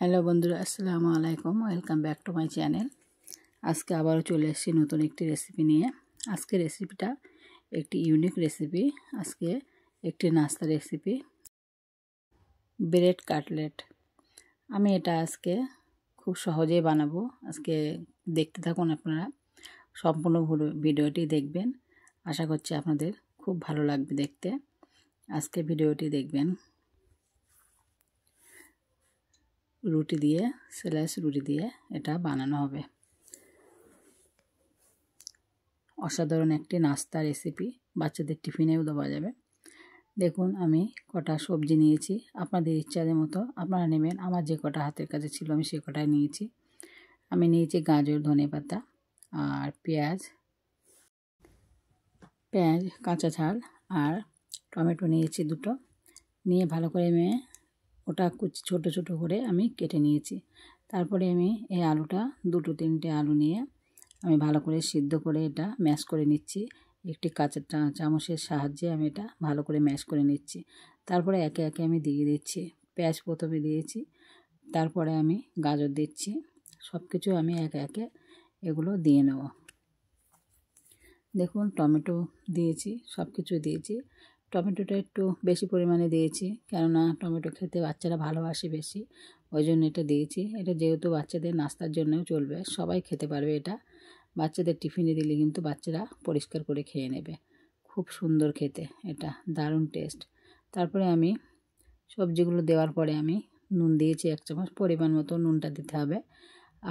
Hello বন্ধুরা, আসসালামু আলাইকুম। Welcome back to my channel. আজকে আবারও চলে এসেছি নতুন একটি রেসিপি নিয়ে। আজকে রেসিপিটা একটি ইউনিক রেসিপি। আজকে একটি নাস্তা রেসিপি, ব্রেড কাটলেট। আমি এটা আজকে খুব সহজেই বানাবো। আজকে দেখতে থাকুন আপনারা, সম্পূর্ণ ভিডিওটি দেখবেন। আশা করছি আপনাদের খুব ভালো লাগবে দেখতে। আজকে ভিডিওটি দেখবেন। রুটি দিয়ে, স্লাইস রুটি দিয়ে এটা বানানো হবে। অসাধারণ একটি নাস্তা রেসিপি, বাচ্চাদের টিফিনেও দেওয়া যাবে। দেখুন, আমি কটা সবজি নিয়েছি, আপনাদের ইচ্ছাদের মতো আপনারা নেবেন। আমার যে কটা হাতের কাছে ছিল আমি সে কটাই নিয়েছি। আমি নিয়েছি গাজর, ধনেপাতা আর পেঁয়াজ, কাঁচা ঝাল আর টমেটো নিয়েছি দুটো। নিয়ে ভালো করে ওটা ছোট ছোট করে আমি কেটে নিয়েছি। তারপরে আমি এই আলুটা, দুটো তিনটে আলু নিয়ে আমি ভালো করে সিদ্ধ করে এটা ম্যাশ করে নিচ্ছি। একটি কাঁচা চামচের সাহায্যে আমি এটা ভালো করে ম্যাশ করে নিচ্ছি। তারপরে একে একে আমি দিয়ে দিচ্ছি। পেঁয়াজ প্রথমে দিয়েছি, তারপরে আমি গাজর দিচ্ছি। সব কিছু আমি একে একে এগুলো দিয়ে নেব। দেখুন, টমেটো দিয়েছি, সব কিছু দিয়েছি। টমেটোটা একটু বেশি পরিমাণে দিয়েছি, কেননা টমেটো খেতে বাচ্চারা ভালোবাসে বেশি, ওই জন্য এটা দিয়েছি। এটা যেহেতু বাচ্চাদের নাস্তার জন্যও চলবে, সবাই খেতে পারবে এটা। বাচ্চাদের টিফিনে দিলে কিন্তু বাচ্চারা পরিষ্কার করে খেয়ে নেবে। খুব সুন্দর খেতে, এটা দারুণ টেস্ট। তারপরে আমি সবজিগুলো দেওয়ার পরে আমি নুন দিয়েছি 1 চামচ। পরিমাণ মতো নুনটা দিতে হবে,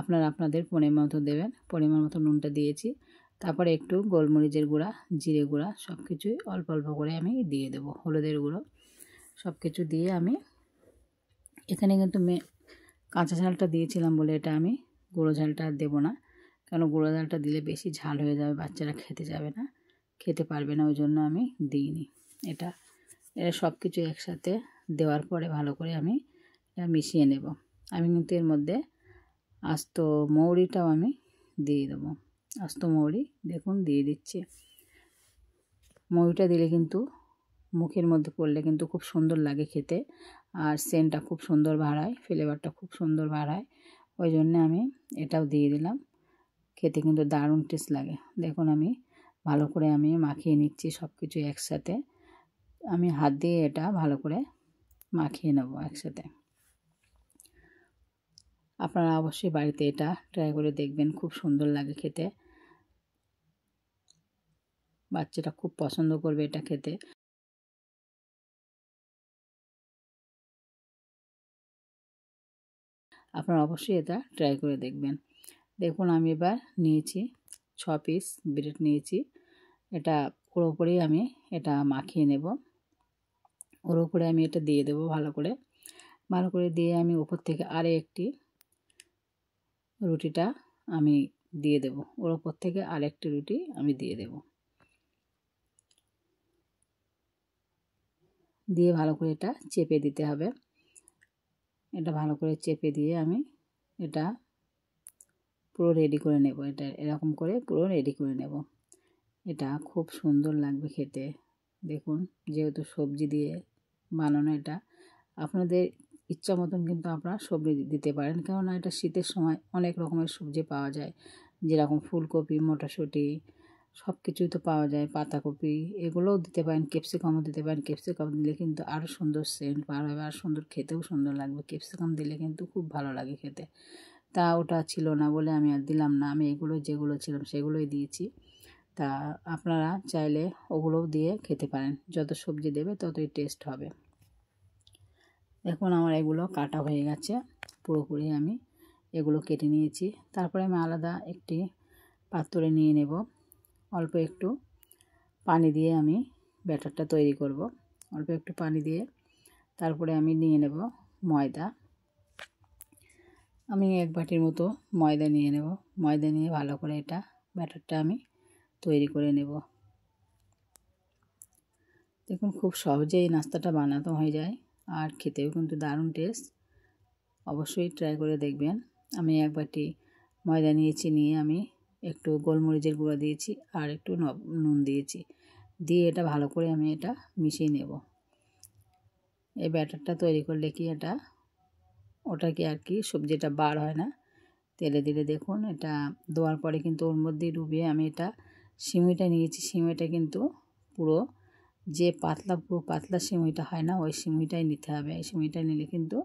আপনারা আপনাদের পরিমাণ মতো দেবেন। পরিমাণ মতো নুনটা দিয়েছি। তারপরে একটু গোলমরিচের গুঁড়া, জিরে গুঁড়া, সব কিছুই অল্প অল্প করে আমি দিয়ে দেবো। হলুদের গুঁড়ো, সব কিছু দিয়ে আমি এখানে কিন্তু কাঁচা ঝালটা দিয়েছিলাম বলে এটা আমি গুঁড়ো ঝালটা আর দেবো না, কেন গুঁড়ো ঝালটা দিলে বেশি ঝাল হয়ে যাবে, বাচ্চারা খেতে পারবে না, ওই জন্য আমি দিইনি। এটা সব কিছু একসাথে দেওয়ার পরে ভালো করে আমি এটা মিশিয়ে নেব। আমি কিন্তু এর মধ্যে আস্ত মৌরিটাও আমি দিয়ে দেবো। আস্ত মৌরি দেখুন দিয়ে দিচ্ছি। মৌরিটা দিলে কিন্তু মুখের মধ্যে পড়লে কিন্তু খুব সুন্দর লাগে খেতে, আর সেন্টটা খুব সুন্দর বাড়ায়, ফ্লেভারটা খুব সুন্দর বাড়ায়, ওই জন্য আমি এটাও দিয়ে দিলাম। খেতে কিন্তু দারুণ টেস্ট লাগে। দেখুন, আমি ভালো করে আমি মাখিয়ে নিচ্ছি সব কিছু একসাথে। আমি হাত দিয়ে এটা ভালো করে মাখিয়ে নেব একসাথে। আপনারা অবশ্যই বাড়িতে এটা ট্রাই করে দেখবেন, খুব সুন্দর লাগে খেতে। বাচ্চারা খুব পছন্দ করবে এটা খেতে। আপনারা অবশ্যই এটা ট্রাই করে দেখবেন। দেখুন, আমি এবার নিয়েছি 6 পিস ব্রেড নিয়েছি। এটা ওর উপরেই আমি এটা মাখিয়ে নেব। ওর উপরে আমি এটা দিয়ে দেবো ভালো করে দিয়ে আমি উপর থেকে আরও একটি রুটিটা আমি দিয়ে দেব। ওর উপর থেকে আরেকটি রুটি আমি দিয়ে দেব। দিয়ে ভালো করে এটা চেপে দিতে হবে। এটা ভালো করে চেপে দিয়ে আমি এটা পুরো রেডি করে নেব। এটা এরকম করে পুরো রেডি করে নেব। এটা খুব সুন্দর লাগবে খেতে। দেখুন, যেহেতু সবজি দিয়ে বানানো, এটা আপনাদের ইচ্ছা মতন কিন্তু আপনারা সবজি দিতে পারেন, কেননা এটা শীতের সময় অনেক রকমের সবজি পাওয়া যায়, যেরকম ফুলকপি, মটরশুঁটি, সব কিছুই তো পাওয়া যায়, পাতাকপি, এগুলোও দিতে পারেন, ক্যাপসিকামও দিতে পারেন। ক্যাপসিকাম দিলে কিন্তু আরও সুন্দর সেন্ট বার হবে, আর সুন্দর খেতেও সুন্দর লাগবে। ক্যাপসিকাম দিলে কিন্তু খুব ভালো লাগে খেতে। তা ওটা ছিল না বলে আমি আর দিলাম না। আমি যেগুলো ছিলাম সেগুলোই দিয়েছি। তা আপনারা চাইলে ওগুলোও দিয়ে খেতে পারেন। যত সবজি দেবে ততই টেস্ট হবে। দেখুন, আমার এগুলো কাটা হয়ে গেছে পুরোপুরি। আমি এগুলো কেটে নিয়েছি। তারপরে আমি আলাদা একটি পাত্রে নিয়ে নেব। অল্প একটু পানি দিয়ে আমি ব্যাটারটা তৈরি করব। অল্প একটু পানি দিয়ে তারপরে আমি নিয়ে নেব ময়দা। আমি 1 বাটির মতো ময়দা নিয়ে নেব। ময়দা নিয়ে ভালো করে এটা ব্যাটারটা আমি তৈরি করে নেব। দেখুন, খুব সহজেই নাস্তাটা বানানো হয়ে যায়, আর খেতেও কিন্তু দারুণ টেস্ট। অবশ্যই ট্রাই করে দেখবেন। আমি 1 বাটি ময়দা নিয়েছি, নিয়ে আমি একটু গোলমরিচের গুঁড়ো দিয়েছি আর একটু নুন দিয়েছি। দিয়ে এটা ভালো করে আমি এটা মিশিয়ে নেব। এই ব্যাটারটা তৈরি করলে কি ওটা কি আর কি সবজিটা বার হয় না তেলে দিলে। দেখুন এটা দেওয়ার পরে কিন্তু ওর মধ্যেই ডুবিয়ে আমি এটা সিমইটা নিয়েছি। সিমইটা কিন্তু পুরো যে পুরো পাতলা সিমইটা হয় না, ওই সিমইটাই নিতে হবে। এই সিমইটা নিলে কিন্তু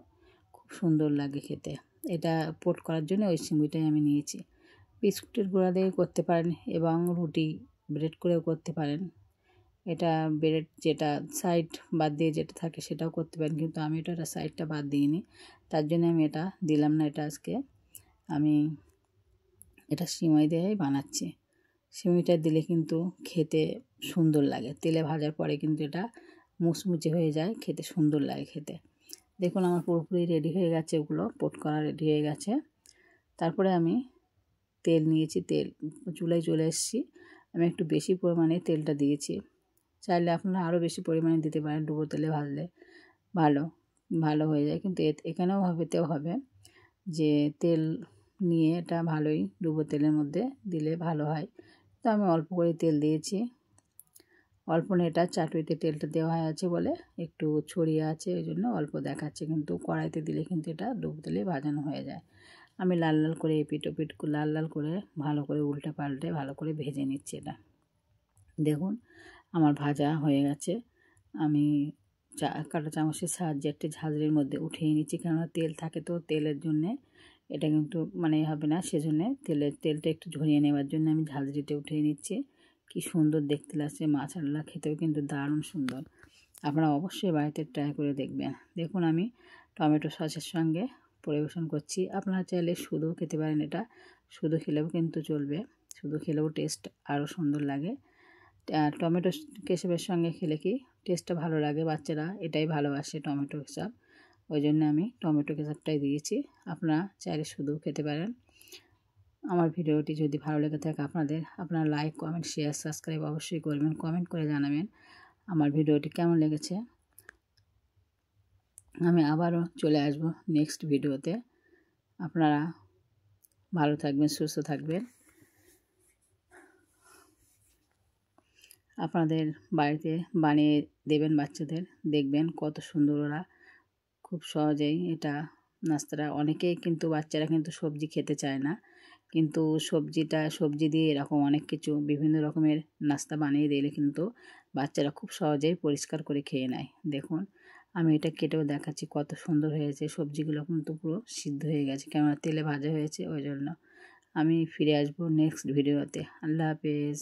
খুব সুন্দর লাগে খেতে। এটা পোট করার জন্য ওই সিমইটাই আমি নিয়েছি। বিস্কুটের গুঁড়া দিয়ে করতে পারেন এবং রুটি ব্রেড করেও করতে পারেন। এটা ব্রেড যেটা সাইড বাদ দিয়ে যেটা থাকে সেটাও করতে পারেন, কিন্তু আমি এটা সাইডটা বাদ দিইনি, তার জন্য আমি এটা দিলাম না। এটা আজকে আমি এটা সিমই দিয়েই বানাচ্ছি। সিমইটা দিলে কিন্তু খেতে সুন্দর লাগে। তেলে ভাজার পরে কিন্তু এটা মুচমুচে হয়ে যায়, খেতে সুন্দর লাগে খেতে। দেখুন আমার পুরোপুরি রেডি হয়ে গেছে, ওগুলো পোট করা রেডি হয়ে গেছে। তারপরে আমি তেল নিয়েছি, তেল চুলায় চলে এসেছি। আমি একটু বেশি পরিমাণে তেলটা দিয়েছি। চাইলে আপনারা আরও বেশি পরিমাণে দিতে পারেন, ডুবো তেলে ভাজলে ভালো হয়ে যায়। কিন্তু এখানেও হবে যে তেল নিয়ে এটা ভালোই ডুবো তেলের মধ্যে দিলে ভালো হয়। তো আমি অল্প করে তেল দিয়েছি, অল্প না, এটা চাটুইতে তেলটা দেওয়া আছে বলে একটু ছড়িয়ে আছে, ওই জন্য অল্প দেখাচ্ছে, কিন্তু কড়াইতে দিলে কিন্তু এটা ডুবো তেলে ভাজানো হয়ে যায়। আমি লাল লাল করে এপিট ওপিট লাল লাল করে ভালো করে উল্টে পাল্টে ভালো করে ভেজে নিচ্ছি এটা। দেখুন আমার ভাজা হয়ে গেছে। আমি কাঁটা চামচের সাহায্যে একটি ঝাঁঝরির মধ্যে উঠিয়ে নিচ্ছি, কেননা তেল থাকে তো তেলের জন্যে এটা কিন্তু মানে হবে না, সেজন্যে তেলটা একটু ঝরিয়ে নেওয়ার জন্য আমি ঝাঁঝরিতে উঠিয়ে নিচ্ছি। কি সুন্দর দেখতে লাগছে, মাছাল্লা খেতেও কিন্তু দারুণ সুন্দর। আপনারা অবশ্যই বাড়িতে ট্রাই করে দেখবেন। দেখুন আমি টমেটো সসের সঙ্গে পরিবেশন করছি। আপনারা চাইলে শুধু খেতে পারেন, এটা শুধু খেলেও কিন্তু চলবে, শুধু খেলেও টেস্ট আরও সুন্দর লাগে। টমেটো কেচাপের সঙ্গে খেলে কি টেস্টটা ভালো লাগে, বাচ্চারা এটাই ভালোবাসে টমেটো কেচাপ, ওই জন্য আমি টমেটো কেচাপটাই দিয়েছি। আপনারা চাইলে শুধু খেতে পারেন। আমার ভিডিওটি যদি ভালো লেগে থাকে আপনারা লাইক কমেন্ট শেয়ার সাবস্ক্রাইব অবশ্যই করবেন, কমেন্ট করে জানাবেন আমার ভিডিওটি কেমন লেগেছে। আমি আবারও চলে আসব নেক্সট ভিডিওতে। আপনারা ভালো থাকবেন, সুস্থ থাকবেন। আপনাদের বাড়িতে বানিয়ে দেবেন বাচ্চাদের, দেখবেন কত সুন্দর ওরা খুব সহজেই এটা নাস্তাটা। অনেকেই কিন্তু বাচ্চারা কিন্তু সবজি খেতে চায় না, কিন্তু সবজি দিয়ে এরকম অনেক কিছু বিভিন্ন রকমের নাস্তা বানিয়ে দিলে কিন্তু বাচ্চারা খুব সহজেই পরিষ্কার করে খেয়ে নেয়। দেখুন আমি এটা কেটেও দেখাচ্ছি, কত সুন্দর হয়েছে। সবজিগুলো কিন্তু পুরো সিদ্ধ হয়ে গেছে, কেননা তেলে ভাজা হয়েছে, ওই জন্য। আমি ফিরে আসবো নেক্সট ভিডিওতে। আল্লাহ হাফেজ।